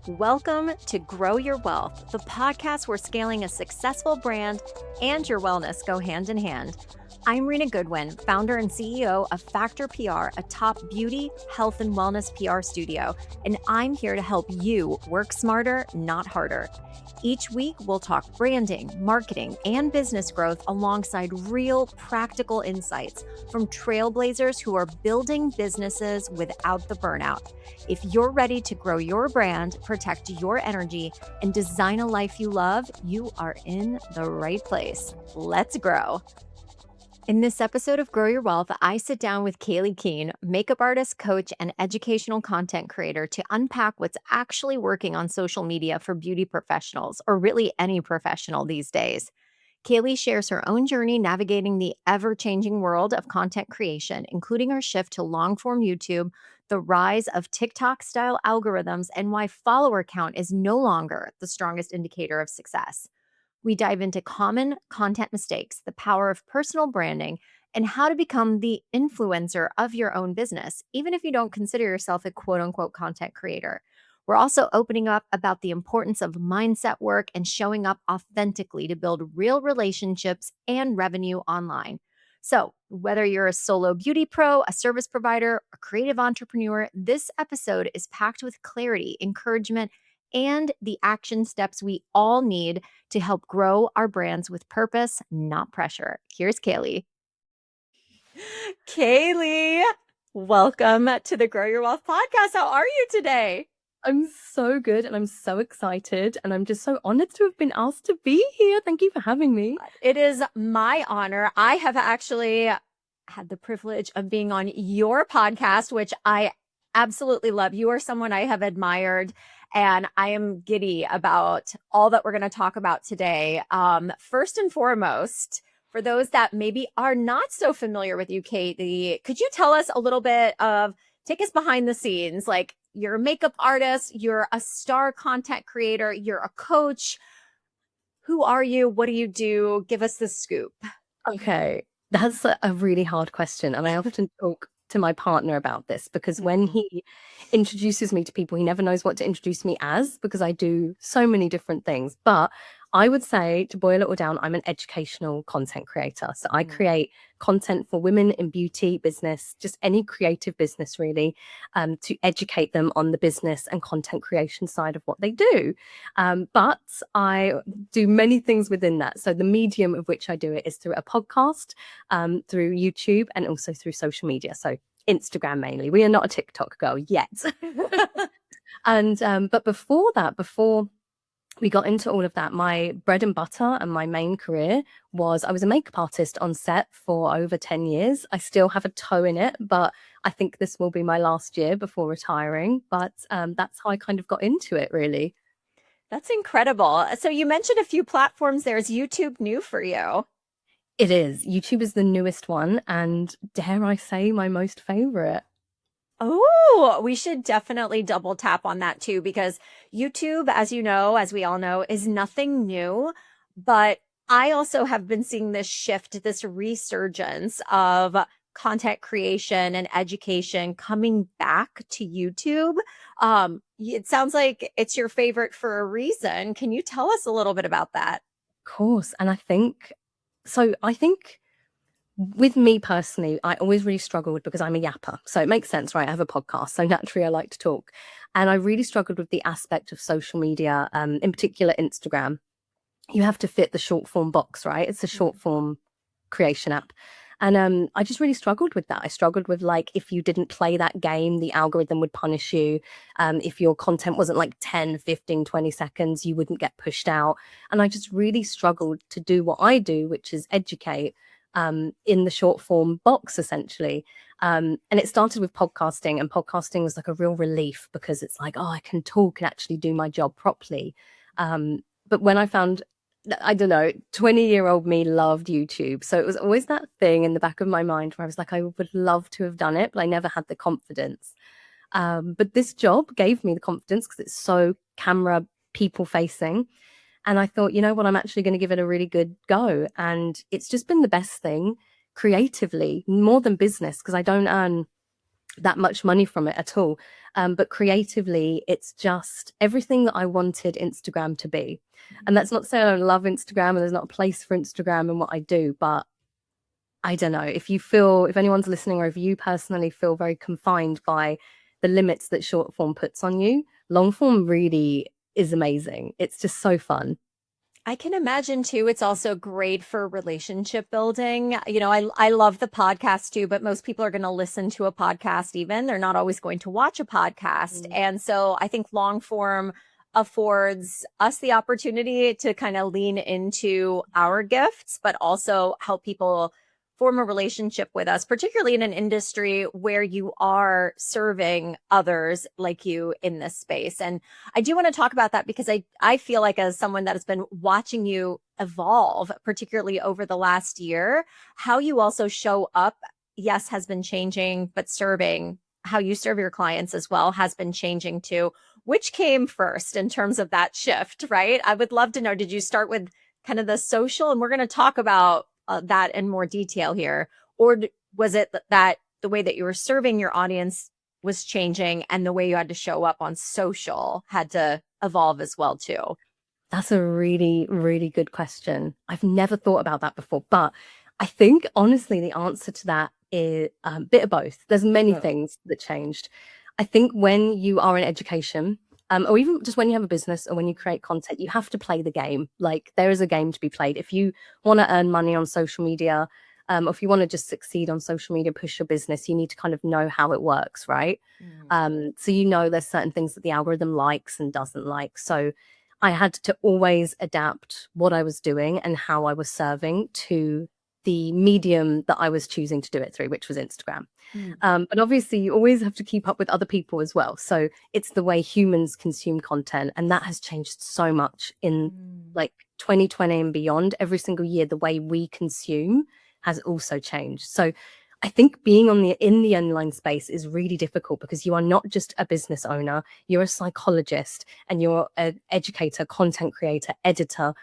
Welcome to Grow Your Wealth, the podcast where scaling a successful brand and your wellness go hand in hand. I'm Rena Goodwin, founder and CEO of Factor PR, a top beauty, health, and wellness PR studio, and I'm here to help you work smarter, not harder. Each week, we'll talk branding, marketing, and business growth alongside real, practical insights from trailblazers who are building businesses without the burnout. If you're ready to grow your brand, protect your energy, and design a life you love, you are in the right place. Let's grow. In this episode of Grow Your Wealth, I sit down with Kayleigh, makeup artist, coach, and educational content creator to unpack what's actually working on social media for beauty professionals, or really any professional these days. Kayleigh shares her own journey navigating the ever-changing world of content creation, including her shift to long-form YouTube, the rise of TikTok-style algorithms, and why follower count is no longer the strongest indicator of success. We dive into common content mistakes, the power of personal branding, and how to become the influencer of your own business, even if you don't consider yourself a quote unquote content creator. We're also opening up about the importance of mindset work and showing up authentically to build real relationships and revenue online. So, whether you're a solo beauty pro, a service provider, a creative entrepreneur, this episode is packed with clarity, encouragement, and the action steps we all need to help grow our brands with purpose, not pressure. Here's Kayleigh. Kayleigh, welcome to the Grow Your Wealth podcast. How are you today? I'm so good and I'm so excited and I'm just so honored to have been asked to be here. Thank you for having me. It is my honor. I have actually had the privilege of being on your podcast, which I absolutely love. You are someone I have admired, and I am giddy about all that we're going to talk about today. First and foremost, for those that maybe are not so familiar with you, Kayleigh, could you tell us a little bit take us behind the scenes? Like, you're a makeup artist, you're a star content creator, you're a coach. Who are you? What do you do? Give us the scoop. Okay, that's a really hard question. And I often talk to my partner about this because when he introduces me to people, he never knows what to introduce me as because I do so many different things. But I would say, to boil it all down, I'm an educational content creator. So I create content for women in beauty, business, just any creative business really, to educate them on the business and content creation side of what they do. But I do many things within that. So the medium of which I do it is through a podcast, through YouTube, and also through social media. So Instagram mainly. We are not a TikTok girl yet. But before we got into all of that, my bread and butter and my main career was I was a makeup artist on set for over 10 years. I still have a toe in it, but I think this will be my last year before retiring. But that's how I kind of got into it, really. That's incredible. So you mentioned a few platforms there. Is YouTube new for you? It is. YouTube is the newest one, and dare I say, my most favorite. Oh, we should definitely double tap on that too, because YouTube, as you know, as we all know, is nothing new. But I also have been seeing this shift, this resurgence of content creation and education coming back to YouTube. It sounds like it's your favorite for a reason. Can you tell us a little bit about that? Of course. And I think with me personally, I always really struggled because I'm a yapper. So it makes sense, right? I have a podcast. So naturally, I like to talk. And I really struggled with the aspect of social media, in particular, Instagram. You have to fit the short form box, right? It's a short form creation app. And I just really struggled with that. I struggled with, like, if you didn't play that game, the algorithm would punish you. If your content wasn't like 10, 15, 20 seconds, you wouldn't get pushed out. And I just really struggled to do what I do, which is educate in the short form box, essentially. And it started with podcasting, and podcasting was like a real relief because it's like, oh, I can talk and actually do my job properly. But when I found, I don't know, 20-year-old me loved YouTube. So it was always that thing in the back of my mind where I was like, I would love to have done it, but I never had the confidence. But this job gave me the confidence because it's so camera people facing. And I thought, you know what, I'm actually going to give it a really good go. And it's just been the best thing creatively, more than business, because I don't earn that much money from it at all. But creatively, it's just everything that I wanted Instagram to be. And that's not saying I don't love Instagram and there's not a place for Instagram and what I do, but I don't know if anyone's listening or if you personally feel very confined by the limits that short form puts on you, long form really is amazing. It's just so fun. I can imagine too, it's also great for relationship building. I love the podcast too, but most people are going to listen to a podcast even. They're not always going to watch a podcast. And so I think long form affords us the opportunity to kind of lean into our gifts, but also help people form a relationship with us, particularly in an industry where you are serving others like you in this space. And I do want to talk about that because I feel like, as someone that has been watching you evolve, particularly over the last year, how you also show up, yes, has been changing, but serving, how you serve your clients as well, has been changing too. Which came first in terms of that shift, right? I would love to know, did you start with kind of the social? And we're going to talk about that in more detail here. Or was it that the way that you were serving your audience was changing and the way you had to show up on social had to evolve as well too? That's a really, really good question. I've never thought about that before, but I think honestly, the answer to that is a bit of both. There's many things that changed. I think when you are in education, or even just when you have a business or when you create content, you have to play the game. Like, there is a game to be played. If you want to earn money on social media, or if you want to just succeed on social media, push your business, you need to kind of know how it works, right? So there's certain things that the algorithm likes and doesn't like. So I had to always adapt what I was doing and how I was serving to the medium that I was choosing to do it through, which was Instagram. But obviously, you always have to keep up with other people as well. So it's the way humans consume content. And that has changed so much in like 2020 and beyond. Every single year, the way we consume has also changed. So I think being in the online space is really difficult because you are not just a business owner, you're a psychologist and you're an educator, content creator, editor.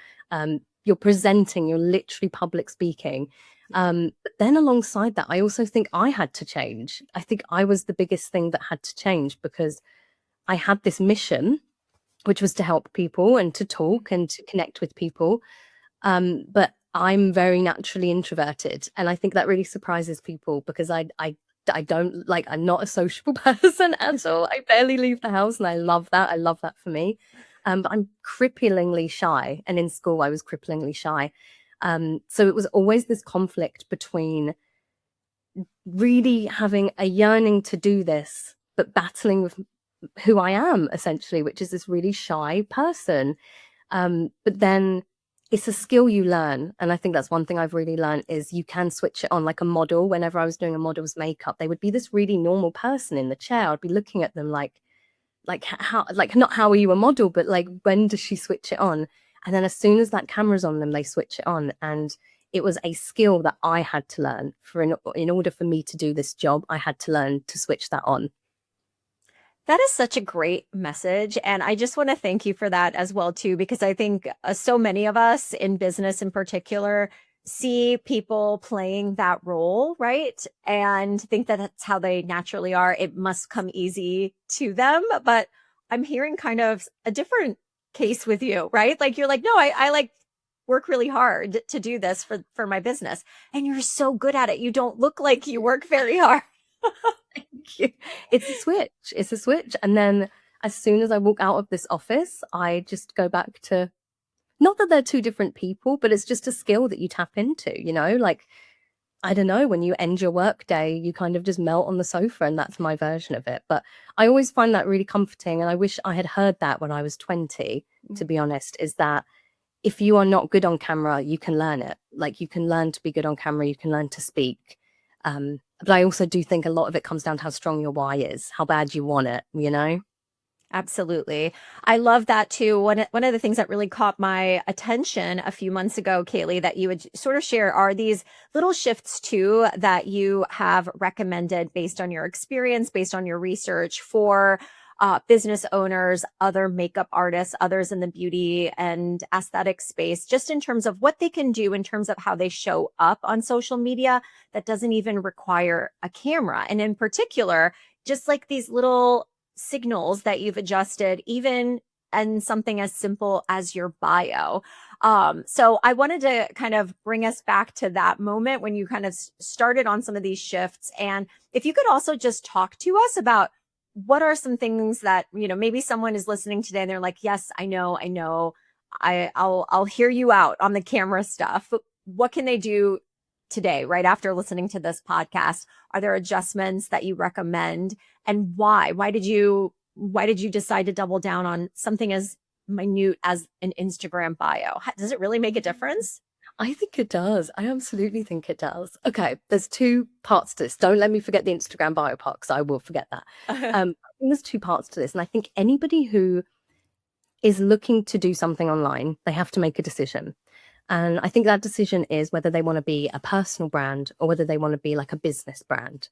You're presenting, you're literally public speaking. But then alongside that, I also think I had to change. I think I was the biggest thing that had to change because I had this mission, which was to help people and to talk and to connect with people. But I'm very naturally introverted, and I think that really surprises people because I don't like, I'm not a sociable person at all. I barely leave the house, and I love that. I love that for me. But I'm cripplingly shy, and in school I was cripplingly shy. So it was always this conflict between really having a yearning to do this, but battling with who I am essentially, which is this really shy person. But then it's a skill you learn. And I think that's one thing I've really learned is you can switch it on. Like a model, whenever I was doing a model's makeup, they would be this really normal person in the chair. I'd be looking at them like how, like, not how are you a model, but like, when does she switch it on? And then as soon as that camera's on them, they switch it on. And it was a skill that I had to learn in order for me to do this job. I had to learn to switch that on. That is such a great message. And I just want to thank you for that as well, too, because I think so many of us in business in particular see people playing that role, right? And think that that's how they naturally are. It must come easy to them. But I'm hearing kind of a different case with you, right? Like, you're like, no, I like work really hard to do this for my business. And you're so good at it. You don't look like you work very hard. Thank you. It's a switch. It's a switch. And then as soon as I walk out of this office, I just go back to, not that they're two different people, but it's just a skill that you tap into, like, I don't know, when you end your work day, you kind of just melt on the sofa, and that's my version of it. But I always find that really comforting. And I wish I had heard that when I was 20, to be honest, is that if you are not good on camera, you can learn it. Like, you can learn to be good on camera, you can learn to speak. But I also do think a lot of it comes down to how strong your why is, how bad you want it. Absolutely. I love that too. One of the things that really caught my attention a few months ago, Kayleigh, that you would sort of share are these little shifts too that you have recommended based on your experience, based on your research for business owners, other makeup artists, others in the beauty and aesthetic space, just in terms of what they can do in terms of how they show up on social media that doesn't even require a camera. And in particular, just like these little signals that you've adjusted, even and something as simple as your bio. So I wanted to kind of bring us back to that moment when you kind of started on some of these shifts. And if you could also just talk to us about what are some things that, maybe someone is listening today and they're like, yes, I know, I'll hear you out on the camera stuff. What can they do today, right after listening to this podcast? Are there adjustments that you recommend, and why? Why did you decide to double down on something as minute as an Instagram bio? Does it really make a difference? I think it does. I absolutely think it does. Okay, there's two parts to this. Don't let me forget the Instagram bio part, because I will forget that. I think there's two parts to this. And I think anybody who is looking to do something online, they have to make a decision. And I think that decision is whether they want to be a personal brand or whether they want to be like a business brand.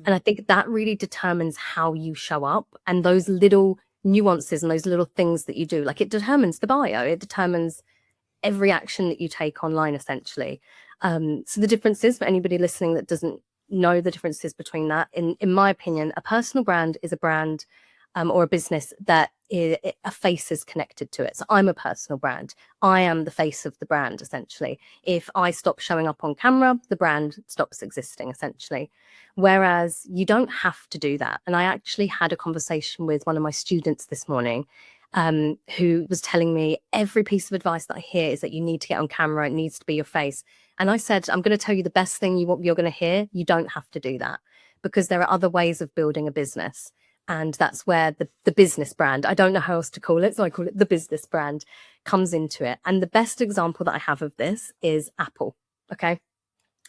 And I think that really determines how you show up, and those little nuances and those little things that you do. Like, it determines the bio, it determines every action that you take online, essentially. So the difference is, for anybody listening that doesn't know the differences between that, in my opinion, a personal brand is a brand or a business that a face is connected to it. So I'm a personal brand. I am the face of the brand, essentially. If I stop showing up on camera, the brand stops existing, essentially. Whereas you don't have to do that. And I actually had a conversation with one of my students this morning, who was telling me every piece of advice that I hear is that you need to get on camera. It needs to be your face. And I said, I'm going to tell you the best thing you're going to hear. You don't have to do that, because there are other ways of building a business. And that's where the business brand, I don't know how else to call it, so I call it the business brand, comes into it. And the best example that I have of this is Apple. Okay.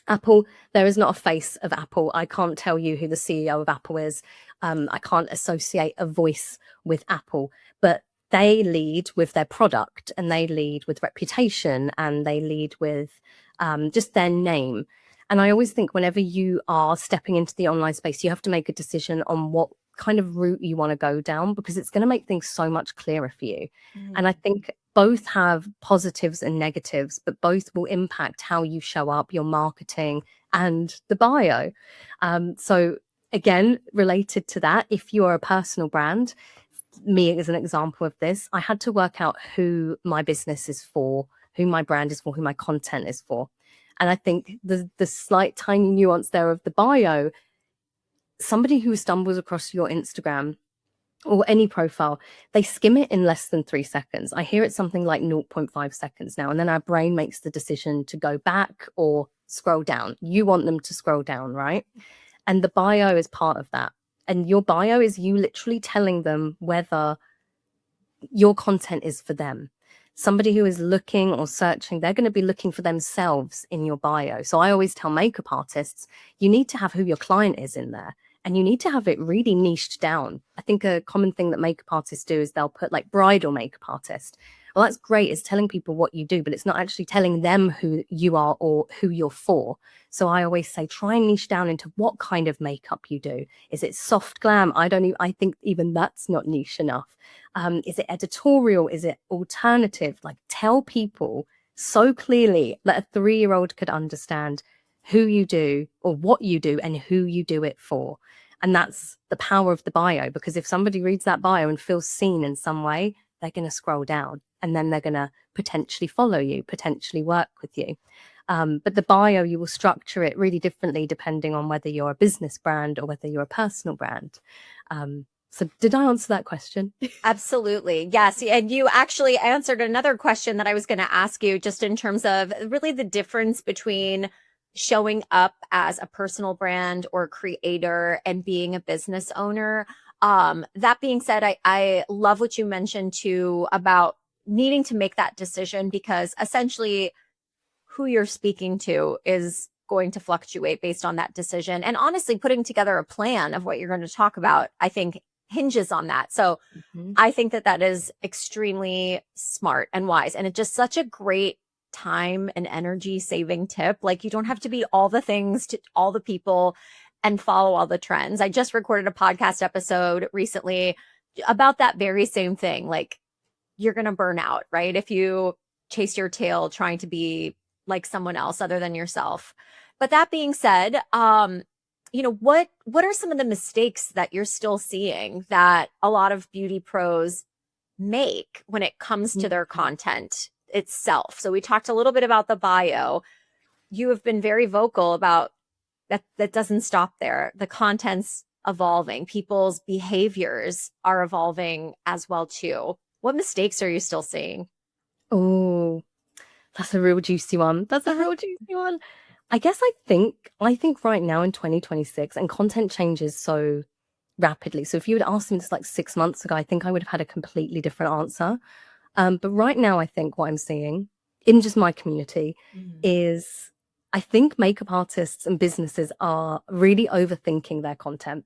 Apple, there is not a face of Apple. I can't tell you who the CEO of Apple is. I can't associate a voice with Apple, but they lead with their product, and they lead with reputation, and they lead with just their name. And I always think whenever you are stepping into the online space, you have to make a decision on what kind of route you want to go down, because it's going to make things so much clearer for you. And I think both have positives and negatives, but both will impact how you show up, your marketing, and the bio. So again, related to that, if you are a personal brand, me as an example of this, I had to work out who my business is for, who my brand is for, who my content is for. And I think the slight tiny nuance there of the bio, somebody who stumbles across your Instagram or any profile, they skim it in less than 3 seconds. I hear it's something like 0.5 seconds now. And then our brain makes the decision to go back or scroll down. You want them to scroll down, right? And the bio is part of that. And your bio is you literally telling them whether your content is for them. Somebody who is looking or searching, they're going to be looking for themselves in your bio. So I always tell makeup artists, you need to have who your client is in there. And you need to have it really niched down. I think a common thing that makeup artists do is they'll put like bridal makeup artist. Well, that's great. It's telling people what you do, but it's not actually telling them who you are or who you're for. So I always say, try and niche down into what kind of makeup you do. Is it soft glam? I think even that's not niche enough. Is it editorial? Is it alternative? Like, tell people so clearly that a 3-year-old could understand who you do or what you do and who you do it for. And that's the power of the bio, because if somebody reads that bio and feels seen in some way, they're going to scroll down, and then they're going to potentially follow you, potentially work with you. But the bio, you will structure it really differently depending on whether you're a business brand or whether you're a personal brand. So did I answer that question? Absolutely. Yes. And you actually answered another question that I was going to ask you, just in terms of really the difference between showing up as a personal brand or creator and being a business owner. That being said, I love what you mentioned too about needing to make that decision, because essentially who you're speaking to is going to fluctuate based on that decision. And honestly, putting together a plan of what you're going to talk about, I think, hinges on that. So I think that is extremely smart and wise. And it's just such a great time and energy saving tip. Like, you don't have to be all the things to all the people and follow all the trends. I just recorded a podcast episode recently about that very same thing. Like, you're going to burn out, right? If you chase your tail trying to be like someone else other than yourself. But that being said, what are some of the mistakes that you're still seeing that a lot of beauty pros make when it comes to their content itself? So we talked a little bit about the bio. You have been very vocal about that doesn't stop there. The content's evolving. People's behaviors are evolving as well too. What mistakes are you still seeing? Oh, that's a real juicy one. That's a real juicy one. I think right now in 2026, and content changes so rapidly. So if you had asked me this like 6 months ago, I think I would have had a completely different answer. But right now, I think what I'm seeing in just my community is I think makeup artists and businesses are really overthinking their content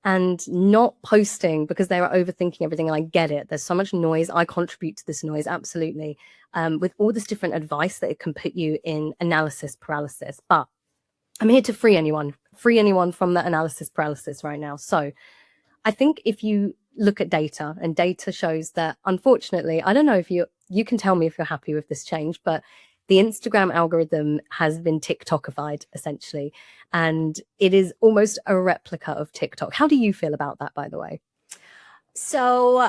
and not posting because they are overthinking everything. And I get it. There's so much noise. I contribute to this noise, absolutely, with all this different advice that it can put you in analysis paralysis. But I'm here to free anyone from that analysis paralysis right now. So I think if you look at data, and data shows that, unfortunately, I don't know if you can tell me if you're happy with this change, but the Instagram algorithm has been TikTokified essentially, and it is almost a replica of TikTok. How do you feel about that, by the way? So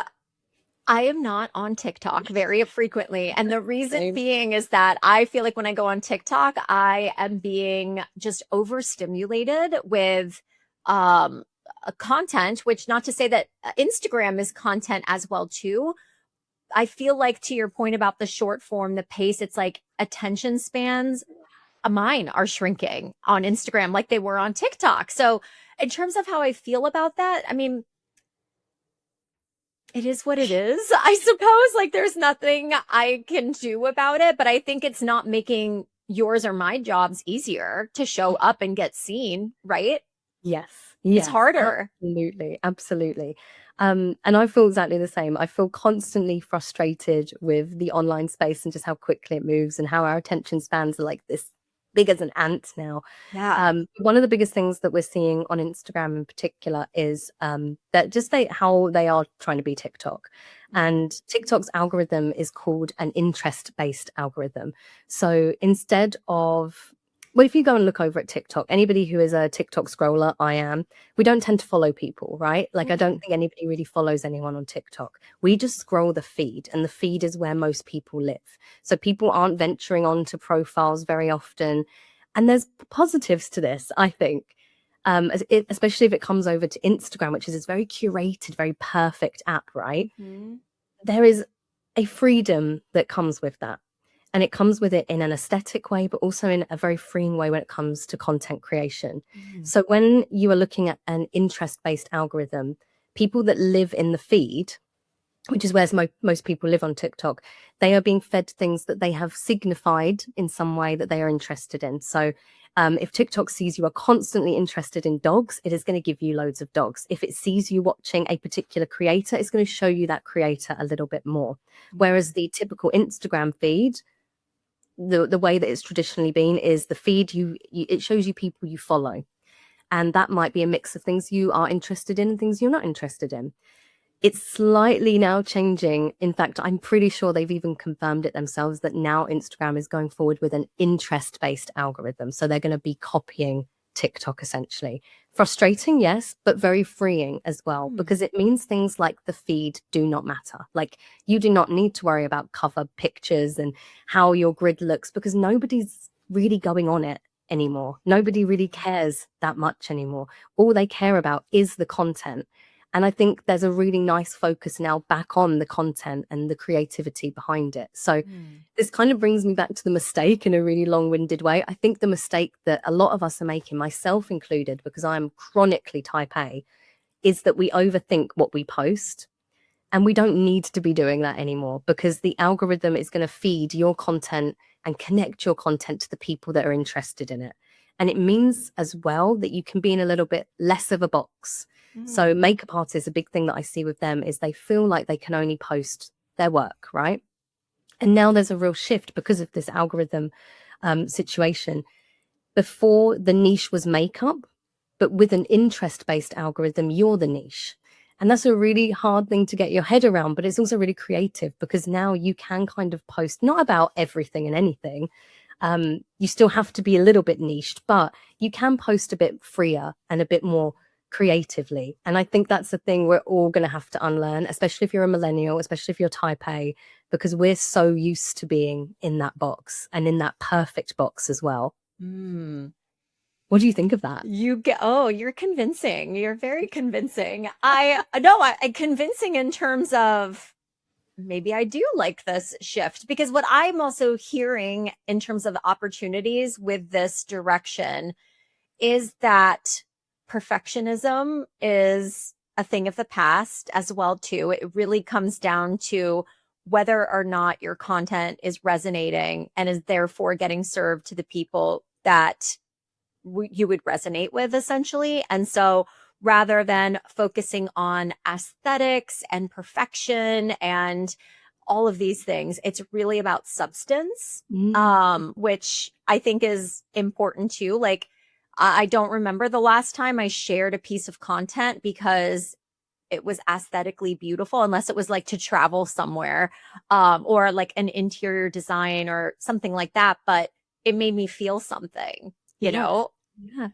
I am not on TikTok very frequently. And the reason Same. being is that I feel like when I go on TikTok, I am being just overstimulated with content, which not to say that Instagram is content as well too. I feel like, to your point about the short form, the pace, it's like attention spans mine are shrinking on Instagram like they were on TikTok. So in terms of how I feel about that, I mean, it is what it is, I suppose. Like, there's nothing I can do about it, but I think it's not making yours or my jobs easier to show up and get seen, right? Yes. It's Yes, harder. absolutely. Absolutely. And I feel exactly the same. I feel constantly frustrated with the online space and just how quickly it moves and how our attention spans are like this big as an ant now. Yeah. One of the biggest things that we're seeing on Instagram in particular is that just how they are trying to be TikTok. And TikTok's algorithm is called an interest-based algorithm. So instead of, well, if you go and look over at TikTok, anybody who is a TikTok scroller, I am, we don't tend to follow people, right? Like, I don't think anybody really follows anyone on TikTok. We just scroll the feed, and the feed is where most people live. So people aren't venturing onto profiles very often. And there's positives to this, I think. Especially if it comes over to Instagram, which is this very curated, very perfect app, right? There is a freedom that comes with that. And it comes with it in an aesthetic way, but also in a very freeing way when it comes to content creation. So when you are looking at an interest-based algorithm, people that live in the feed, which is where most people live on TikTok, they are being fed things that they have signified in some way that they are interested in. So if TikTok sees you are constantly interested in dogs, it is going to give you loads of dogs. If it sees you watching a particular creator, it's going to show you that creator a little bit more. Whereas the typical Instagram feed, the way that it's traditionally been, is the feed it shows you people you follow, and that might be a mix of things you are interested in and things you're not interested in. It's slightly now changing. In fact, I'm pretty sure they've even confirmed it themselves that now Instagram is going forward with an interest-based algorithm. So they're going to be copying TikTok essentially. Frustrating, yes, but very freeing as well, because it means things like the feed do not matter. Like, you do not need to worry about cover pictures and how your grid looks, because nobody's really going on it anymore. Nobody really cares that much anymore. All they care about is the content. And I think there's a really nice focus now back on the content and the creativity behind it. So this kind of brings me back to the mistake in a really long-winded way. I think the mistake that a lot of us are making, myself included, because I'm chronically type A, is that we overthink what we post. And we don't need to be doing that anymore, because the algorithm is going to feed your content and connect your content to the people that are interested in it. And it means as well that you can be in a little bit less of a box. So makeup artists, a big thing that I see with them is they feel like they can only post their work, right? And now there's a real shift because of this algorithm situation. Before, the niche was makeup, but with an interest-based algorithm, you're the niche. And that's a really hard thing to get your head around, but it's also really creative because now you can kind of post not about everything and anything. You still have to be a little bit niched, but you can post a bit freer and a bit more creatively. And I think that's the thing we're all going to have to unlearn, especially if you're a millennial, especially if you're type A, because we're so used to being in that box and in that perfect box as well. Mm. What do you think of that? You're convincing. You're very convincing. I convincing in terms of maybe I do like this shift, because what I'm also hearing in terms of opportunities with this direction is that perfectionism is a thing of the past as well too. It really comes down to whether or not your content is resonating and is therefore getting served to the people that you would resonate with, essentially. And so rather than focusing on aesthetics and perfection and all of these things, it's really about substance, which I think is important too. Like, I don't remember the last time I shared a piece of content because it was aesthetically beautiful, unless it was like to travel somewhere, or like an interior design or something like that. But it made me feel something, you Yeah. know? Yeah.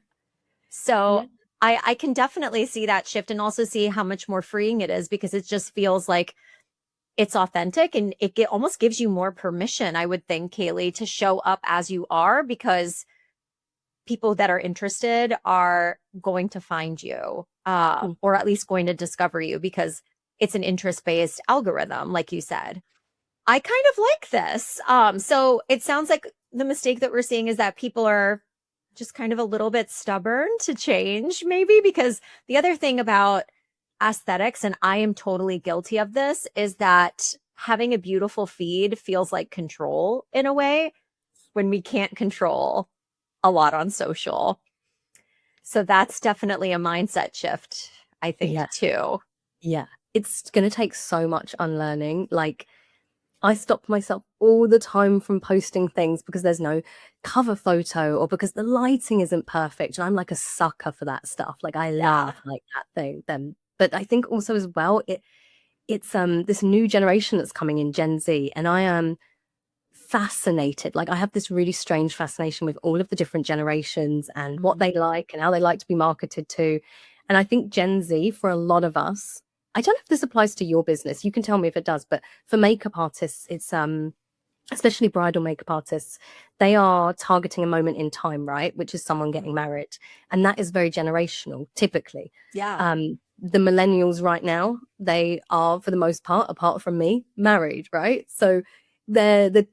So Yeah. I can definitely see that shift, and also see how much more freeing it is, because it just feels like it's authentic, and almost gives you more permission, I would think, Kayleigh, to show up as you are, because people that are interested are going to find you, Mm. or at least going to discover you, because it's an interest-based algorithm, like you said. I kind of like this. So it sounds like the mistake that we're seeing is that people are just kind of a little bit stubborn to change, maybe, because the other thing about aesthetics, and I am totally guilty of this, is that having a beautiful feed feels like control in a way, when we can't control a lot on social. So that's definitely a mindset shift, I think, Yeah. too. Yeah. It's going to take so much unlearning. Like, I stop myself all the time from posting things because there's no cover photo or because the lighting isn't perfect. And I'm like a sucker for that stuff. Like, I Yeah. love like that thing. Then, but I think also as well, it's this new generation that's coming in, Gen Z, and I am fascinated. Like, I have this really strange fascination with all of the different generations and what they like and how they like to be marketed to. And I think Gen Z, for a lot of us, I don't know if this applies to your business. You can tell me if it does, but for makeup artists, it's especially bridal makeup artists, they are targeting a moment in time, right? Which is someone getting married. And that is very generational, typically. Yeah. The millennials right now, they are, for the most part, apart from me, married, right? So the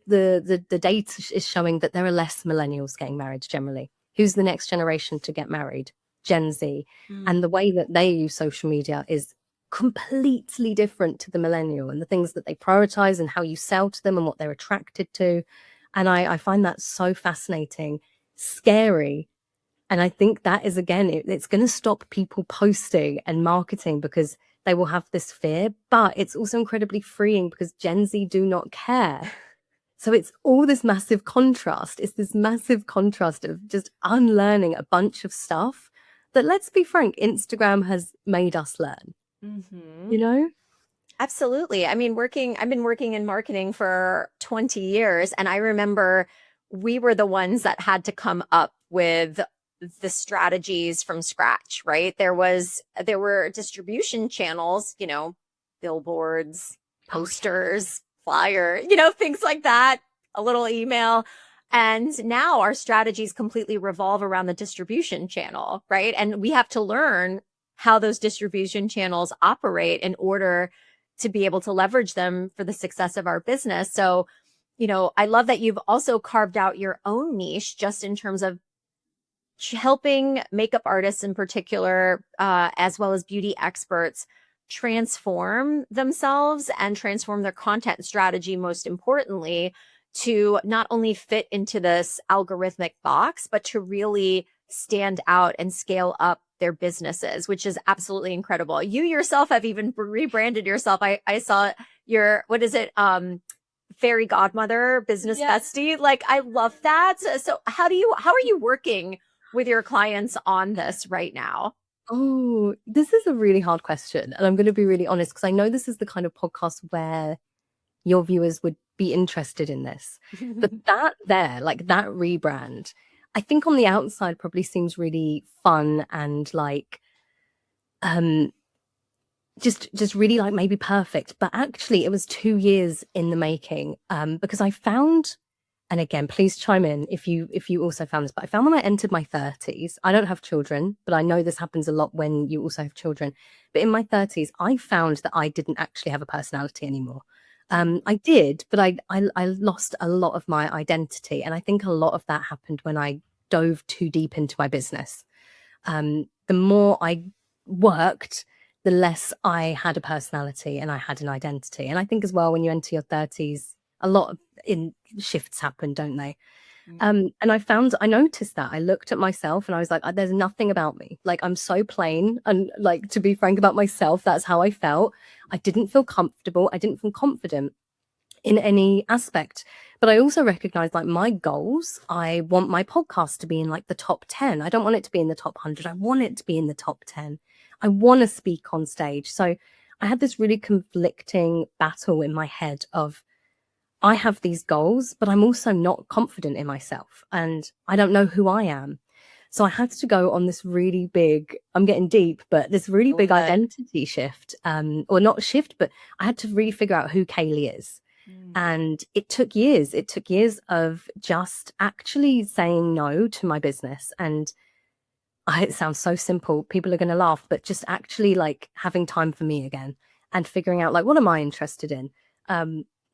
data is showing that there are less millennials getting married generally. Who's the next generation to get married? Gen Z. And the way that they use social media is completely different to the millennial, and the things that they prioritize and how you sell to them and what they're attracted to. And I find that so fascinating, scary. And I think that is, again, it's going to stop people posting and marketing because they will have this fear, but it's also incredibly freeing because Gen Z do not care. So it's all this massive contrast. It's this massive contrast of just unlearning a bunch of stuff that, let's be frank, Instagram has made us learn, Mm-hmm. you know? Absolutely. I mean, I've been working in marketing for 20 years, and I remember we were the ones that had to come up with the strategies from scratch, right? There were distribution channels, billboards, posters, flyer, things like that, a little email. And now our strategies completely revolve around the distribution channel, right? And we have to learn how those distribution channels operate in order to be able to leverage them for the success of our business. So, I love that you've also carved out your own niche, just in terms of helping makeup artists in particular, as well as beauty experts, transform themselves and transform their content strategy, most importantly, to not only fit into this algorithmic box, but to really stand out and scale up their businesses, which is absolutely incredible. You yourself have even rebranded yourself. I saw your, what is it? Fairy godmother, business bestie. Like, I love that. So how are you working with your clients on this right now? Oh, this is a really hard question. And I'm going to be really honest because I know this is the kind of podcast where your viewers would be interested in this. But that there, like that rebrand, I think on the outside probably seems really fun and like um just really like maybe perfect. But actually it was 2 years in the making. Because I found, and again, please chime in if you also found this, but I found when I entered my 30s, I don't have children, but I know this happens a lot when you also have children. But in my 30s, I found that I didn't actually have a personality anymore. I did, but I lost a lot of my identity. And I think a lot of that happened when I dove too deep into my business. The more I worked, the less I had a personality and I had an identity. And I think as well, when you enter your 30s, a lot of in shifts happen, don't they? And I noticed that I looked at myself and I was like, there's nothing about me. Like, I'm so plain. And like, to be frank about myself, that's how I felt. I didn't feel comfortable. I didn't feel confident in any aspect. But I also recognize like my goals. I want my podcast to be in like the top 10. I don't want it to be in the top 100. I want it to be in the top 10. I want to speak on stage. So I had this really conflicting battle in my head of, I have these goals, but I'm also not confident in myself and I don't know who I am. So I had to go on this really big, I'm getting deep, but this really big identity shift, or not shift, but I had to really figure out who Kayleigh is. And it took years. It took years of just actually saying no to my business. And it sounds so simple. People are going to laugh, but just actually like having time for me again and figuring out like, what am I interested in?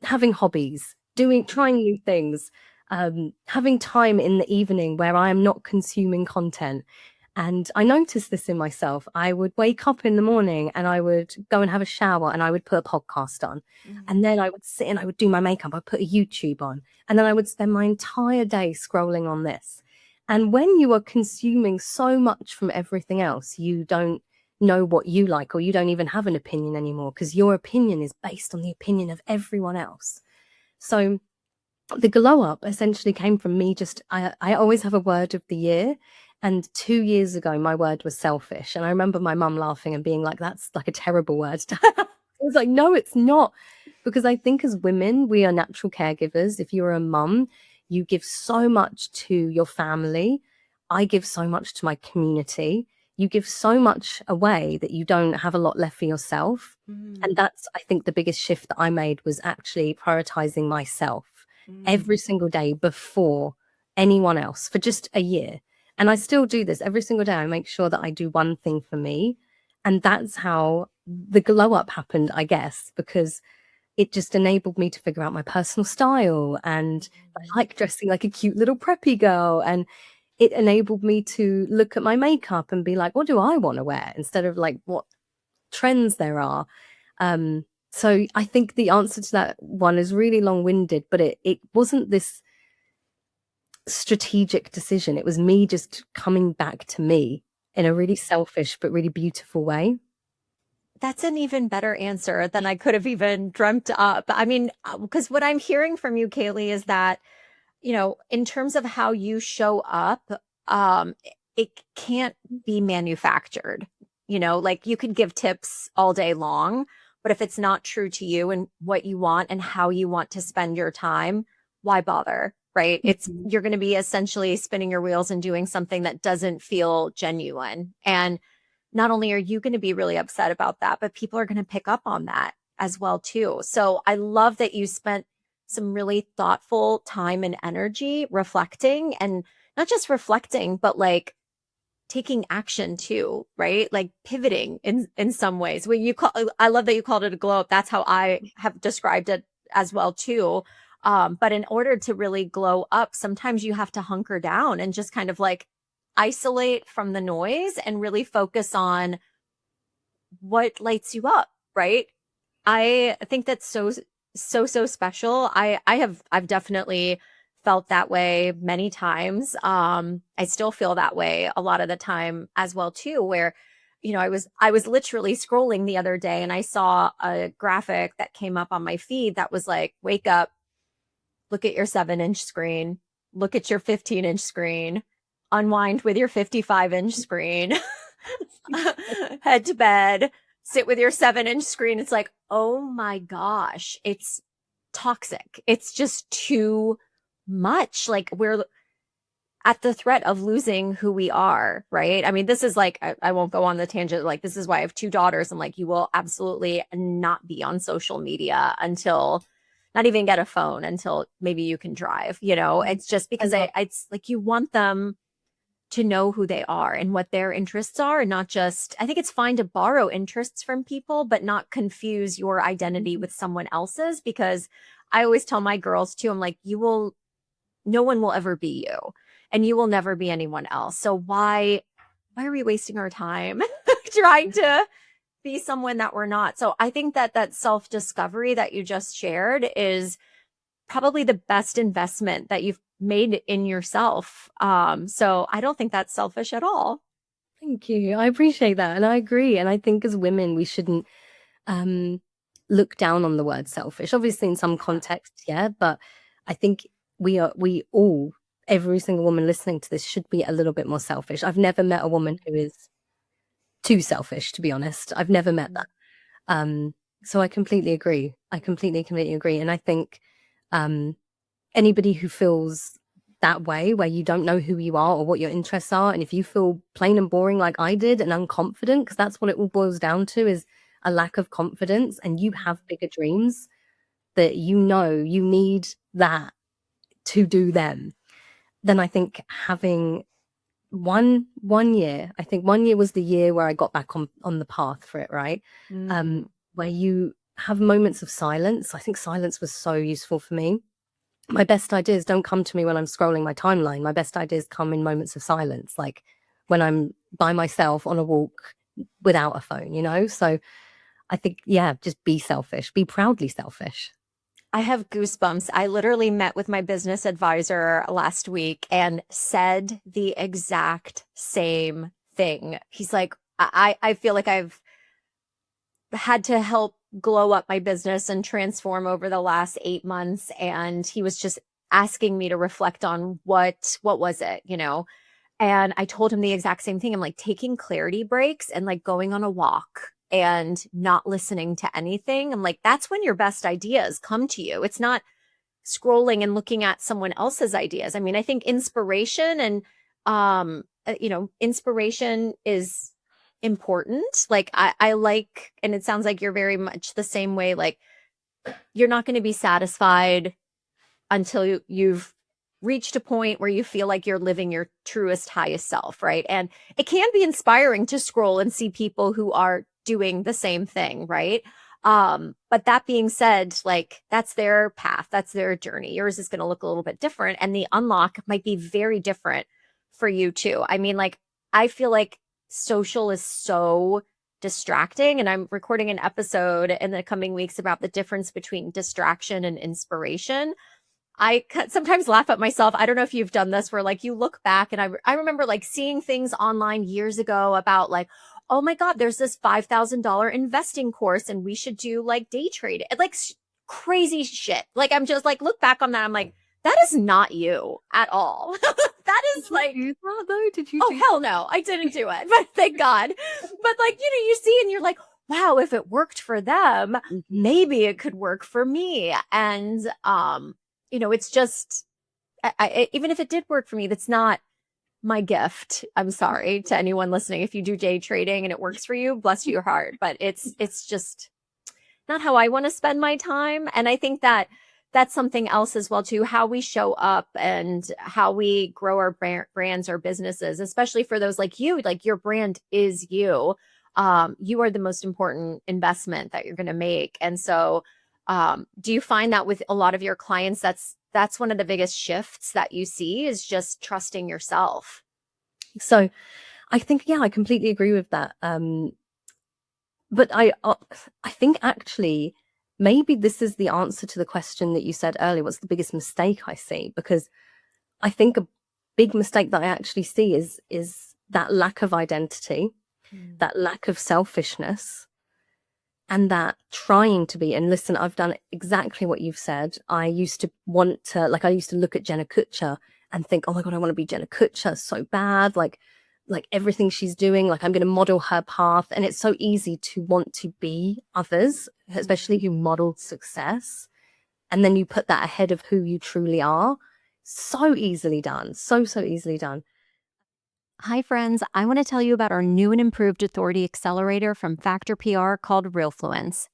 Having hobbies, trying new things, having time in the evening where I am not consuming content. And I noticed this in myself. I would wake up in the morning and I would go and have a shower and I would put a podcast on. And then I would sit and I would do my makeup. I'd put a YouTube on. And then I would spend my entire day scrolling on this. And when you are consuming so much from everything else, you don't know what you like, or you don't even have an opinion anymore because your opinion is based on the opinion of everyone else. So the glow up essentially came from me I always have a word of the year. And 2 years ago, my word was selfish. And I remember my mum laughing and being like, that's like a terrible word. I was like, no, it's not. Because I think as women, we are natural caregivers. If you're a mum, you give so much to your family. I give so much to my community. You give so much away that you don't have a lot left for yourself. And that's, I think, the biggest shift that I made was actually prioritizing myself every single day before anyone else for just a year. And I still do this every single day. I make sure that I do one thing for me. And that's how the glow up happened, I guess, because it just enabled me to figure out my personal style. And I like dressing like a cute little preppy girl. And it enabled me to look at my makeup and be like, what do I want to wear? Instead of like what trends there are. So I think the answer to that one is really long-winded, but it wasn't this strategic decision. It was me just coming back to me in a really selfish but really beautiful way. That's an even better answer than I could have even dreamt up. I mean, because what I'm hearing from you, Kayleigh, is that, in terms of how you show up, it can't be manufactured. Like you could give tips all day long, but if it's not true to you and what you want and how you want to spend your time, why bother? Right? You're going to be essentially spinning your wheels and doing something that doesn't feel genuine. And not only are you going to be really upset about that, but people are going to pick up on that as well too. So I love that you spent some really thoughtful time and energy reflecting, and not just reflecting, but like taking action too, right? Like pivoting in some ways. I love that you called it a glow up. That's how I have described it as well too. But in order to really glow up, sometimes you have to hunker down and just kind of like isolate from the noise and really focus on what lights you up, right? I think that's so special. I've definitely felt that way many times. I still feel that way a lot of the time as well too, where I was literally scrolling the other day and I saw a graphic that came up on my feed that was like, wake up, look at your 7-inch screen, look at your 15-inch screen, unwind with your 55-inch screen. head to bed, sit with your 7-inch screen. It's like, oh my gosh, it's toxic. It's just too much. Like we're at the threat of losing who we are, right? I mean, this is like, I won't go on the tangent. Like, this is why I have 2 daughters. I'm like, you will absolutely not be on social media until, not even get a phone until maybe you can drive, you know? It's just because it's like you want them to know who they are and what their interests are, and not just, I think it's fine to borrow interests from people, but not confuse your identity with someone else's. Because I always tell my girls too, I'm like, no one will ever be you, and you will never be anyone else. So why are we wasting our time trying to be someone that we're not? So I think that self-discovery that you just shared is probably the best investment that you've made in yourself. So I don't think that's selfish at all. Thank you. I appreciate that. And I agree. And I think as women, we shouldn't look down on the word selfish. Obviously, in some contexts, yeah. But I think we all, every single woman listening to this should be a little bit more selfish. I've never met a woman who is too selfish, to be honest. I've never met that. So I completely agree. I completely agree. And I think anybody who feels that way, where you don't know who you are or what your interests are, and if you feel plain and boring like I did and unconfident, because that's what it all boils down to, is a lack of confidence, and you have bigger dreams that you know you need that to do them, then I think having one year, I think 1 year was the year where I got back on the path for it, right? Where you have moments of silence. I think silence was so useful for me. My best ideas don't come to me when I'm scrolling my timeline. My best ideas come in moments of silence, like when I'm by myself on a walk without a phone, you know? So I think, yeah, just be selfish, be proudly selfish. I have goosebumps. I literally met with my business advisor last week and said the exact same thing. He's like, I feel like I've had to help glow up my business and transform over the last 8 months. And he was just asking me to reflect on what was it, you know? And I told him the exact same thing. I'm like, taking clarity breaks and like going on a walk and not listening to anything. I'm like, that's when your best ideas come to you. It's not scrolling and looking at someone else's ideas. I mean, I think inspiration and, inspiration is important. Like I like, and it sounds like you're very much the same way. Like you're not going to be satisfied until you've reached a point where you feel like you're living your truest, highest self, right? And it can be inspiring to scroll and see people who are doing the same thing, right? But that being said, like that's their path, that's their journey. Yours is going to look a little bit different, and the unlock might be very different for you too. I mean, like I feel like social is so distracting, and I'm recording an episode in the coming weeks about the difference between distraction and inspiration. I sometimes laugh at myself. I don't know if you've done this where like you look back, and I remember like seeing things online years ago about like, oh my God, there's this $5,000 investing course and we should do like day trade, like crazy shit. Like I'm just like, look back on that. I'm like, that is not you at all. That is like, do that though? Did you? Oh, hell no, I didn't do it, but thank God. But like, you see, and you're like, wow, if it worked for them, maybe it could work for me. And, it's just, even if it did work for me, that's not my gift. I'm sorry to anyone listening. If you do day trading and it works for you, bless your heart. But it's just not how I want to spend my time. And I think that that's something else as well too, how we show up and how we grow our brands or businesses, especially for those like you, like your brand is you. You are the most important investment that you're going to make. And so do you find that with a lot of your clients, that's one of the biggest shifts that you see, is just trusting yourself? So I think, yeah, I completely agree with that. But I think actually maybe this is the answer to the question that you said earlier. What's the biggest mistake I see? Because I think a big mistake that I actually see is that lack of identity, that lack of selfishness, and that trying to be. And listen, I've done exactly what you've said. I used to want to, like, I used to look at Jenna Kutcher and think, oh my God, I want to be Jenna Kutcher so bad. Like, like everything she's doing, like I'm going to model her path. And it's so easy to want to be others, especially who model success. And then you put that ahead of who you truly are. So easily done. So easily done. Hi, friends. I want to tell you about our new and improved Authority Accelerator from Factor PR called RealFluence.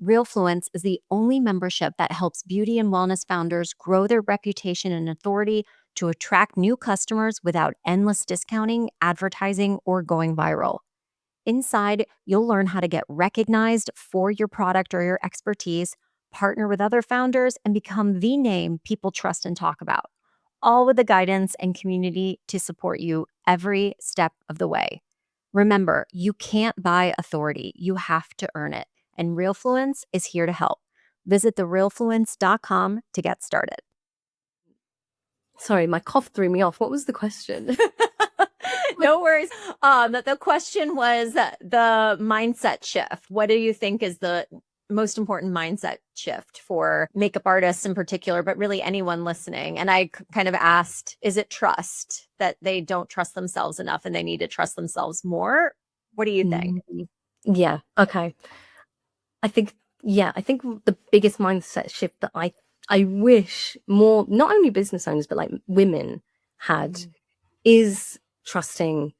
RealFluence is the only membership that helps beauty and wellness founders grow their reputation and authority to attract new customers without endless discounting, advertising, or going viral. Inside, you'll learn how to get recognized for your product or your expertise, partner with other founders, and become the name people trust and talk about, all with the guidance and community to support you every step of the way. Remember, you can't buy authority, you have to earn it, and RealFluence is here to help. Visit therealfluence.com to get started. Sorry, my cough threw me off. What was the question? No worries. The question was the mindset shift. What do you think is the most important mindset shift for makeup artists in particular, but really anyone listening? And I kind of asked, is it trust, that they don't trust themselves enough and they need to trust themselves more? What do you think? Yeah. Okay. I think the biggest mindset shift that I wish more, not only business owners, but like women had is trusting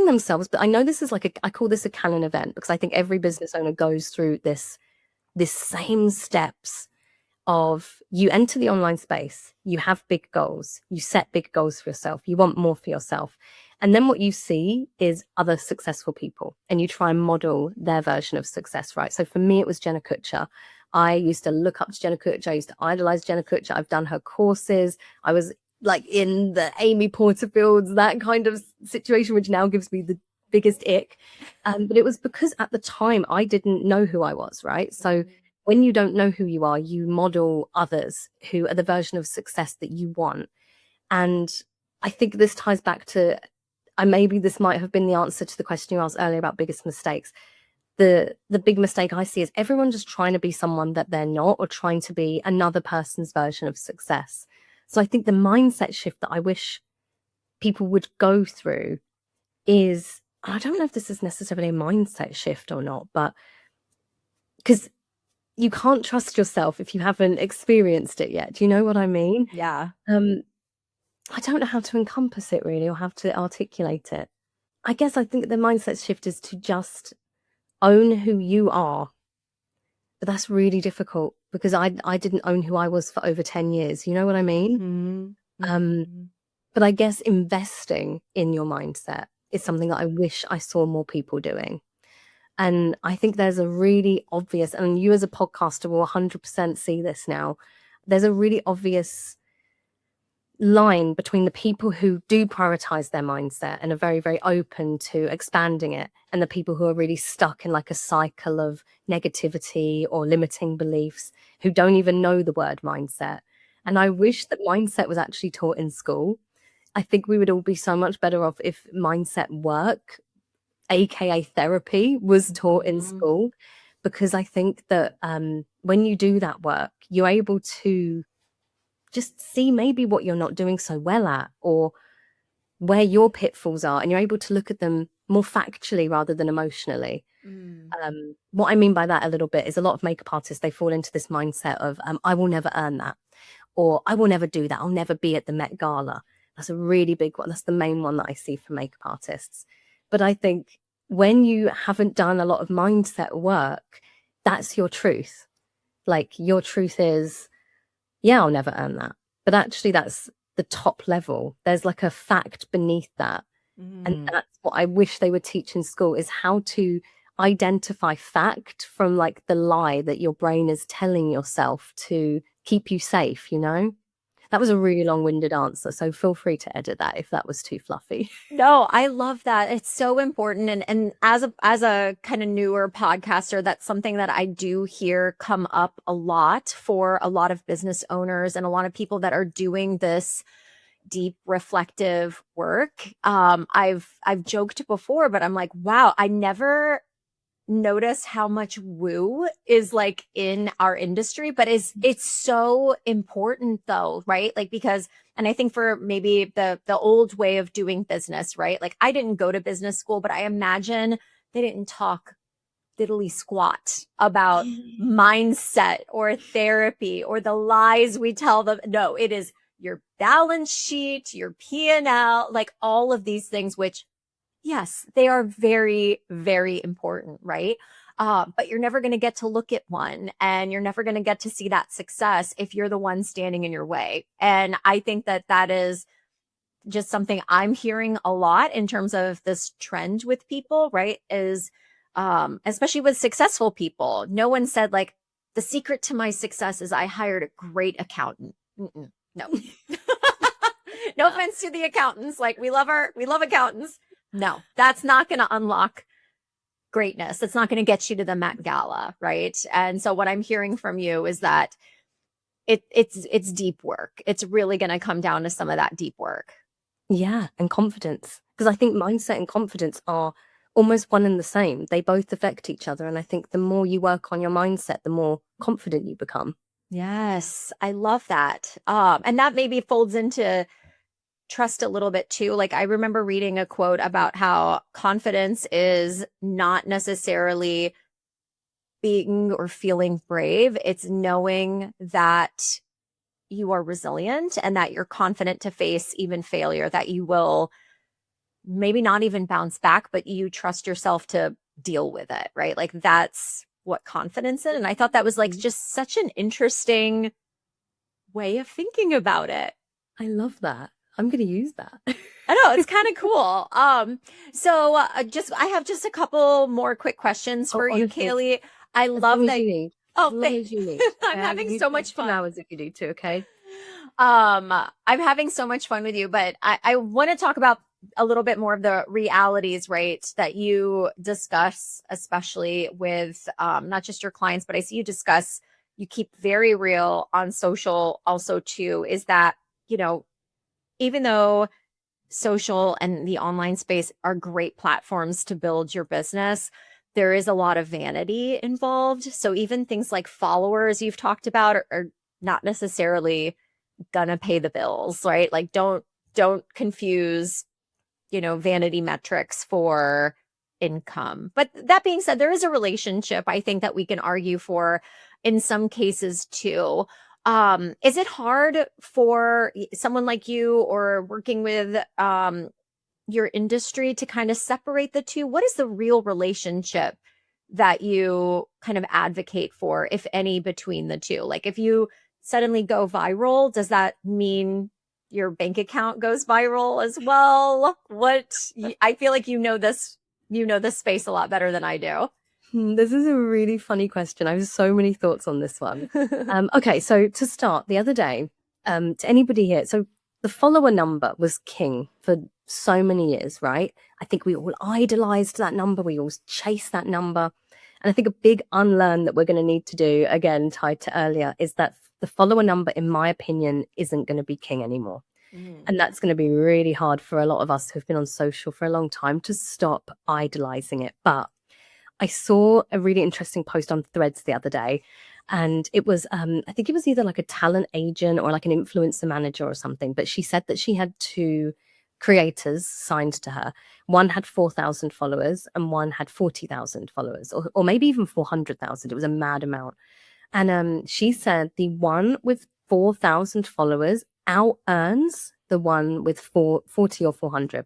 themselves. But I know this is like I call this a canon event, because I think every business owner goes through this same steps of, you enter the online space, you have big goals, you set big goals for yourself, you want more for yourself. And then what you see is other successful people, and you try and model their version of success, right? So for me, it was Jenna Kutcher. I used to look up to Jenna Kutcher. I used to idolize Jenna Kutcher. I've done her courses. I was like in the Amy Porterfields, that kind of situation, which now gives me the biggest ick. But it was because at the time I didn't know who I was, right? So when you don't know who you are, you model others who are the version of success that you want. And I think this ties back to, maybe this might have been the answer to the question you asked earlier about biggest mistakes. The big mistake I see is everyone just trying to be someone that they're not, or trying to be another person's version of success. So I think the mindset shift that I wish people would go through is, I don't know if this is necessarily a mindset shift or not, but because you can't trust yourself if you haven't experienced it yet. Do you know what I mean? Yeah. I don't know how to encompass it really, or how to articulate it. I guess I think the mindset shift is to just own who you are. But that's really difficult, because I didn't own who I was for over 10 years. You know what I mean? But I guess investing in your mindset is something that I wish I saw more people doing. And I think there's a really obvious, and you as a podcaster will 100% see this now, there's a really obvious line between the people who do prioritize their mindset and are very, very open to expanding it, and the people who are really stuck in like a cycle of negativity or limiting beliefs, who don't even know the word mindset. And I wish that mindset was actually taught in school. I think we would all be so much better off if mindset work, aka therapy, was taught in school, because I think that when you do that work, you're able to just see maybe what you're not doing so well at, or where your pitfalls are, and you're able to look at them more factually rather than emotionally. What I mean by that a little bit is, a lot of makeup artists, they fall into this mindset of I will never earn that, or I will never do that, I'll never be at the Met Gala. That's a really big one. That's the main one that I see from makeup artists. But I think when you haven't done a lot of mindset work, that's your truth. Like, your truth is, yeah, I'll never earn that. But actually, that's the top level. There's like a fact beneath that. And that's what I wish they would teach in school, is how to identify fact from like the lie that your brain is telling yourself to keep you safe, you know? That was a really long-winded answer, so feel free to edit that if that was too fluffy. No, I love that. It's so important. And as a kind of newer podcaster, that's something that I do hear come up a lot for a lot of business owners and a lot of people that are doing this deep reflective work. I've joked before, but I'm like, wow, I never notice how much woo is like in our industry, but it's so important though, right? Like because and I think for maybe the old way of doing business, right? Like I didn't go to business school, but I imagine they didn't talk diddly squat about mindset or therapy or the lies we tell them. No, it is your balance sheet, your P&L, like all of these things, which yes, they are very, very important, right? But you're never going to get to look at one and you're never going to get to see that success if you're the one standing in your way. And I think that that is just something I'm hearing a lot in terms of this trend with people, right? Is especially with successful people. No one said like the secret to my success is I hired a great accountant. Mm-mm, no. No offense to the accountants. Like we love accountants. No, that's not going to unlock greatness. It's not going to get you to the Met Gala, right? And so what I'm hearing from you is that it's deep work. It's really going to come down to some of that deep work. Yeah, and confidence. Because I think mindset and confidence are almost one and the same. They both affect each other. And I think the more you work on your mindset, the more confident you become. Yes, I love that. And that maybe folds into trust a little bit too. Like I remember reading a quote about how confidence is not necessarily being or feeling brave. It's knowing that you are resilient and that you're confident to face even failure, that you will maybe not even bounce back, but you trust yourself to deal with it, right? Like that's what confidence is. And I thought that was like just such an interesting way of thinking about it. I love that. I'm going to use that. I know it's kind of cool. Just I have just a couple more quick questions for you, Kayleigh. I love that. As long as you need. I'm having so much fun. Hours if you do too, okay? I'm having so much fun with you, but I want to talk about a little bit more of the realities, right, that you discuss, especially with not just your clients, but I see you keep very real on social also too, is that, you know, even though social and the online space are great platforms to build your business, there is a lot of vanity involved. So even things like followers you've talked about are not necessarily gonna pay the bills, right? Like don't confuse, vanity metrics for income. But that being said, there is a relationship I think that we can argue for in some cases too. Is it hard for someone like you or working with your industry to kind of separate the two? What is the real relationship that you kind of advocate for, if any, between the two? Like if you suddenly go viral, does that mean your bank account goes viral as well? I feel like this space a lot better than I do. This is a really funny question. I have so many thoughts on this one. Okay, so to start, the other day, to anybody here, so the follower number was king for so many years, right? I think we all idolized that number. We all chased that number. And I think a big unlearn that we're going to need to do, again, tied to earlier, is that the follower number, in my opinion, isn't going to be king anymore. And that's going to be really hard for a lot of us who've been on social for a long time to stop idolizing it. But I saw a really interesting post on Threads the other day, and it was, I think it was either like a talent agent or like an influencer manager or something, but she said that she had two creators signed to her. One had 4,000 followers and one had 40,000 followers, or maybe even 400,000. It was a mad amount. And she said the one with 4,000 followers out earns the one with 40 or 400.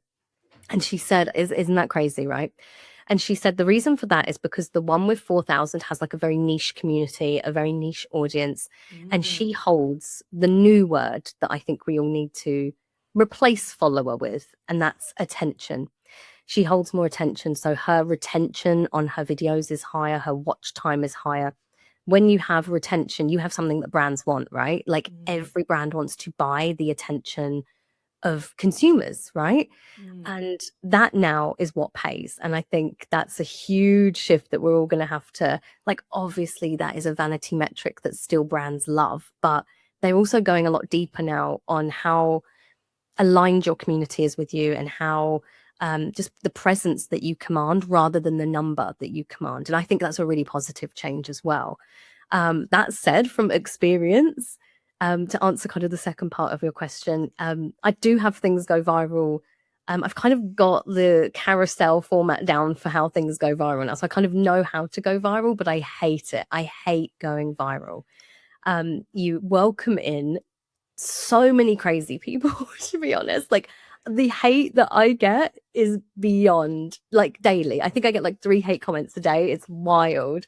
And she said, isn't that crazy, right? And she said the reason for that is because the one with 4,000 has like a very niche community, a very niche audience. And she holds the new word that I think we all need to replace follower with, and that's attention. She holds more attention. So her retention on her videos is higher. Her watch time is higher. When you have retention, you have something that brands want, right? Like every brand wants to buy the attention of consumers, right? And that now is what pays. And I think that's a huge shift that we're all going to have to, like, obviously that is a vanity metric that still brands love, but they're also going a lot deeper now on how aligned your community is with you and how just the presence that you command rather than the number that you command. And I think that's a really positive change as well. That said, from experience, to answer kind of the second part of your question, I do have things go viral. I've kind of got the carousel format down for how things go viral now. So I kind of know how to go viral, but I hate it. I hate going viral. You welcome in so many crazy people, to be honest. Like, the hate that I get is beyond, like, daily. I think I get like 3 hate comments a day. It's wild.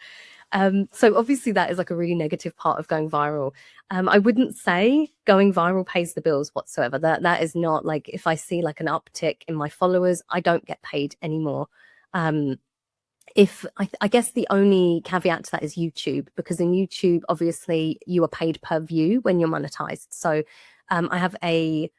So obviously that is like a really negative part of going viral. I wouldn't say going viral pays the bills whatsoever. That is not, like, if I see like an uptick in my followers, I don't get paid anymore. If I guess the only caveat to that is YouTube, because in YouTube, obviously you are paid per view when you're monetized. So I have a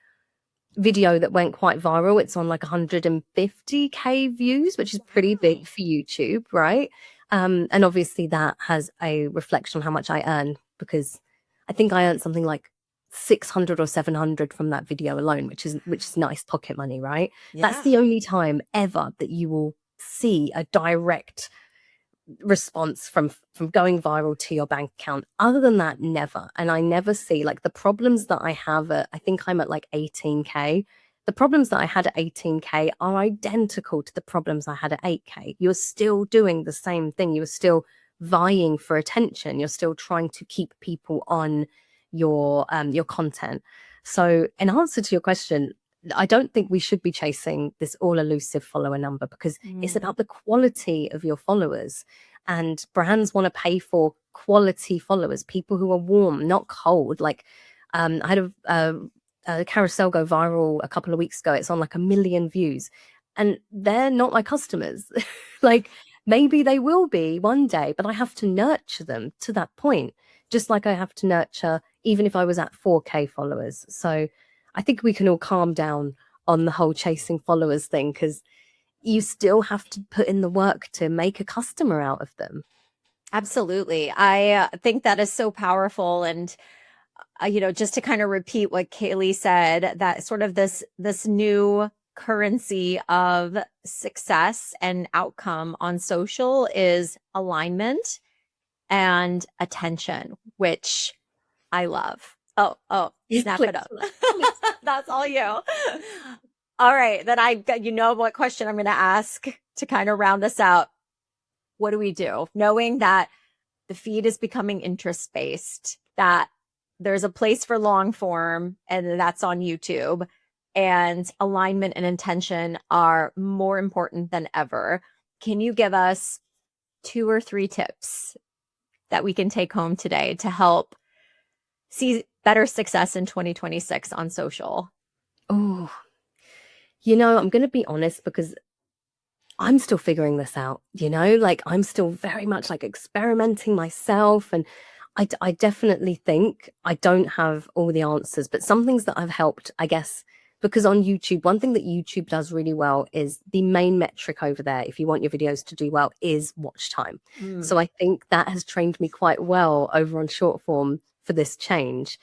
video that went quite viral. It's on like 150k views, which is pretty big for YouTube, right? And obviously that has a reflection on how much I earn, because I think I earned something like 600 or 700 from that video alone, which is nice pocket money, right? Yeah. That's the only time ever that you will see a direct response from going viral to your bank account. Other than that, never. And I never see, like, the problems that I have at, I think I'm at like 18k. The problems that I had at 18k are identical to the problems I had at 8k. You're still doing the same thing. You're still vying for attention. You're still trying to keep people on your content. So in answer to your question, I don't think we should be chasing this all elusive follower number, because it's about the quality of your followers, and brands want to pay for quality followers, people who are warm, not cold. Like, I had a carousel go viral a couple of weeks ago. It's on like 1 million views, and they're not my customers. Like, maybe they will be one day, but I have to nurture them to that point, just like I have to nurture even if I was at 4k followers. So I think we can all calm down on the whole chasing followers thing, because you still have to put in the work to make a customer out of them. Absolutely. I think that is so powerful. And, just to kind of repeat what Kayleigh said, that sort of this new currency of success and outcome on social is alignment and attention, which I love. Oh, snap it up. That's all you. All right. Then you know what question I'm going to ask to kind of round us out. What do we do? Knowing that the feed is becoming interest-based, that there's a place for long form, and that's on YouTube, and alignment and intention are more important than ever. Can you give us 2 or 3 tips that we can take home today to help see better success in 2026 on social? Oh, I'm going to be honest, because I'm still figuring this out, like, I'm still very much like experimenting myself. And I definitely think I don't have all the answers, but some things that have helped, I guess, because on YouTube, one thing that YouTube does really well is the main metric over there, if you want your videos to do well, is watch time. So I think that has trained me quite well over on short form for this change.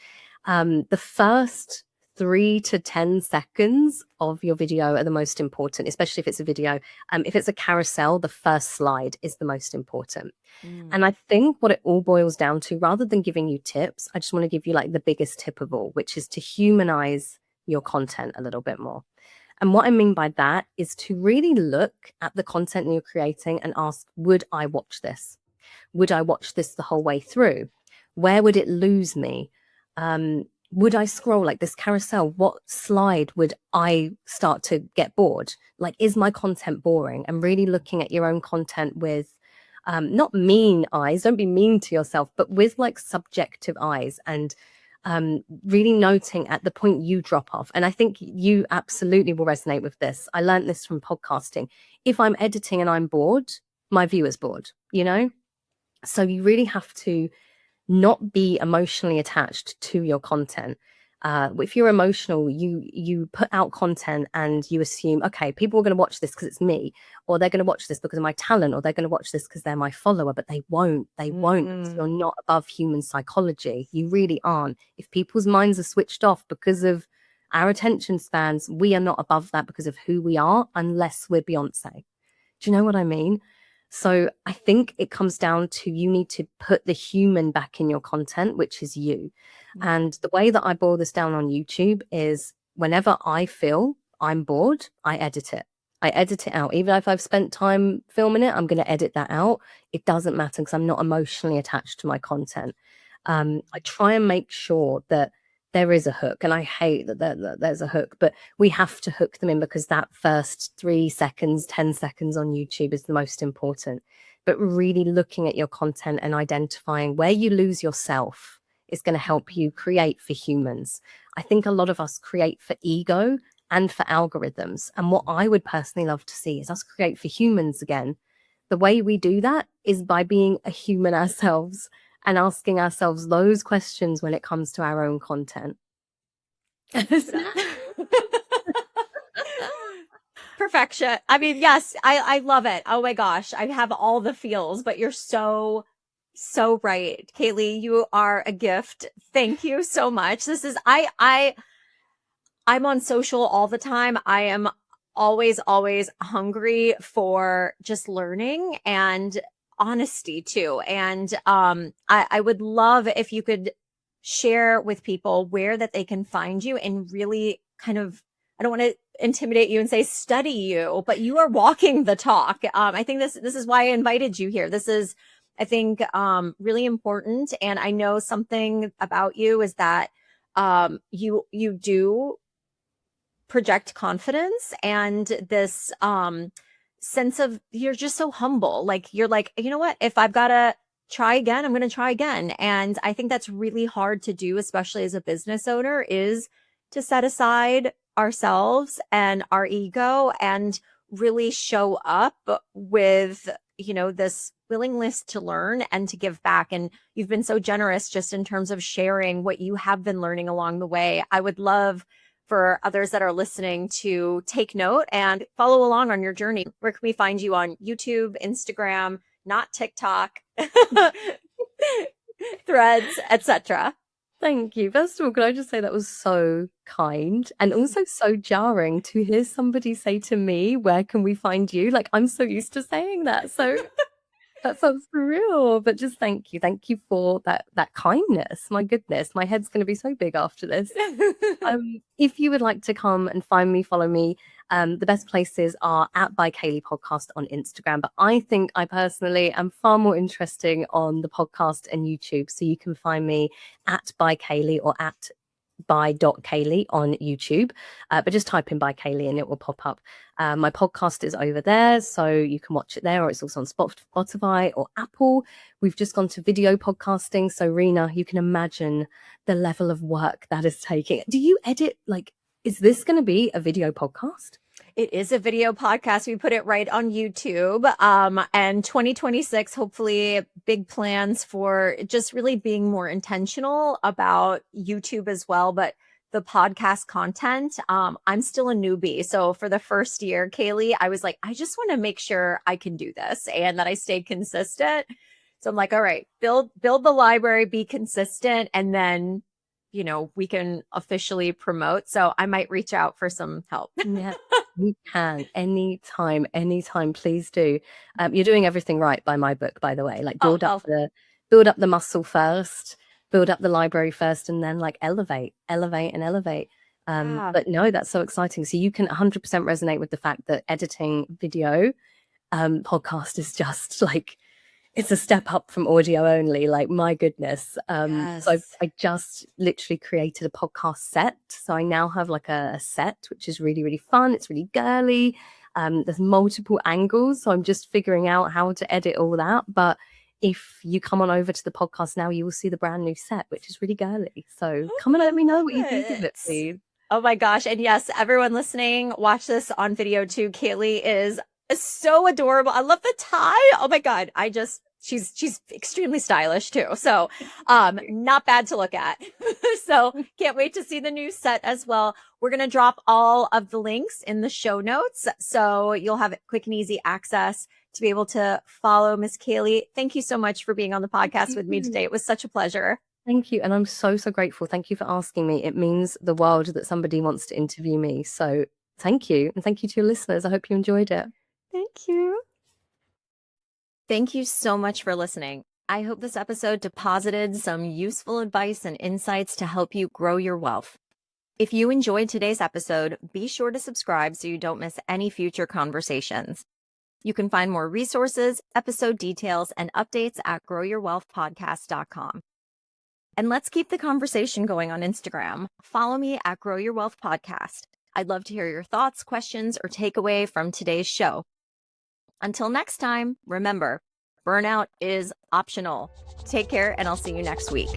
The first 3 to 10 seconds of your video are the most important, especially if it's a video. If it's a carousel, the first slide is the most important. And I think what it all boils down to, rather than giving you tips, I just want to give you like the biggest tip of all, which is to humanize your content a little bit more. And what I mean by that is to really look at the content you're creating and ask, would I watch this? Would I watch this the whole way through? Where would it lose me? Would I scroll like this carousel? What slide would I start to get bored? Like, is my content boring? And really looking at your own content with not mean eyes, don't be mean to yourself, but with like subjective eyes, and really noting at the point you drop off. And I think you absolutely will resonate with this. I learned this from podcasting. If I'm editing and I'm bored, my viewer's bored, So you really have to not be emotionally attached to your content. If you're emotional, you put out content and you assume, okay, people are going to watch this because it's me, or they're going to watch this because of my talent, or they're going to watch this because they're my follower, but they won't. Because you're not above human psychology. You really aren't. If people's minds are switched off because of Our attention spans, we are not above that because of who we are, unless we're Beyonce. Do you know what I mean? So I think it comes down to you need to put the human back in your content, which is you. And the way that I boil this down on YouTube is whenever I feel I'm bored, I edit it. I edit it out. Even if I've spent time filming it, I'm going to edit that out. It doesn't matter because I'm not emotionally attached to my content. I try and make sure that there is a hook, and I hate that there's a hook, but we have to hook them in because that first 3 seconds, 10 seconds on YouTube is the most important. But really looking at your content and identifying where you lose yourself is going to help you create for humans. I think a lot of us create for ego and for algorithms. And what I would personally love to see is us create for humans again. The way we do that is by being a human ourselves and asking ourselves those questions when it comes to our own content. Perfection. I mean, yes, I love it. Oh my gosh. I have all the feels, but you're so right. Kayleigh, you are a gift. Thank you so much. This is, I'm on social all the time. I am always hungry for just learning and honesty too. And I would love if you could share with people where that they can find you and really kind of, I don't want to intimidate you and say study you, but you are walking the talk. I think this is why I invited you here. This is, I think, really important. And I know something about you is that you do project confidence and this sense of, you're just so humble. Like, you're like, you know what, if I've got to try again, I'm going to try again. And I think that's really hard to do, especially as a business owner, is to set aside ourselves and our ego and really show up with, you know, this willingness to learn and to give back. And you've been so generous just in terms of sharing what you have been learning along the way. I would love for others that are listening to take note and follow along on your journey. Where can we find you on YouTube, Instagram, not TikTok, Threads, etc.? Thank you. First of all, can I just say that was so kind and also so jarring to hear somebody say to me, where can we find you? Like, I'm so used to saying that. So that sounds surreal, but just thank you. Thank you for that kindness. My goodness, my head's going to be so big after this. If you would like to come and find me, follow me, the best places are at By Kayleigh Podcast on Instagram. But I think I personally am far more interesting on the podcast and YouTube. So you can find me at By Kayleigh or at by.Kayleigh on YouTube, but just type in By Kayleigh and it will pop up. My podcast is over there, so you can watch it there, or it's also on Spotify or Apple. We've just gone to video podcasting, so Rena, you can imagine the level of work that is taking. Do you edit, like, is this going to be a video podcast? It is a video podcast. We put it right on YouTube. And 2026, hopefully big plans for just really being more intentional about YouTube as well. But the podcast content, I'm still a newbie. So for the first year, Kayleigh, I was like, I just want to make sure I can do this and that I stay consistent. So I'm like, all right, build the library, be consistent, and then, you know, we can officially promote. So I might reach out for some help. Yeah, you can anytime, please do. You're doing everything right by my book, by the way. Like, build up the muscle first, build up the library first, and then like elevate. But no, that's so exciting. So you can 100% resonate with the fact that editing video podcast is just like, it's a step up from audio only. Like, my goodness. Yes. So I just literally created a podcast set. So I now have like a set, which is really, really fun. It's really girly. There's multiple angles. So I'm just figuring out how to edit all that. But if you come on over to the podcast now, you will see the brand new set, which is really girly. So come and let me know what you think of it, please. Oh my gosh. And yes, everyone listening, watch this on video too. Kayleigh is so adorable. I love the tie. Oh my God. She's extremely stylish too. So, not bad to look at. So can't wait to see the new set as well. We're going to drop all of the links in the show notes. So you'll have quick and easy access to be able to follow Miss Kayleigh. Thank you so much for being on the podcast with me today. It was such a pleasure. Thank you. And I'm so, so grateful. Thank you for asking me. It means the world that somebody wants to interview me. So thank you. And thank you to your listeners. I hope you enjoyed it. Thank you. Thank you so much for listening. I hope this episode deposited some useful advice and insights to help you grow your wealth. If you enjoyed today's episode, be sure to subscribe so you don't miss any future conversations. You can find more resources, episode details, and updates at growyourwealthpodcast.com. And let's keep the conversation going on Instagram. Follow me at Grow Your Wealth Podcast. I'd love to hear your thoughts, questions, or takeaway from today's show. Until next time, remember, burnout is optional. Take care, and I'll see you next week.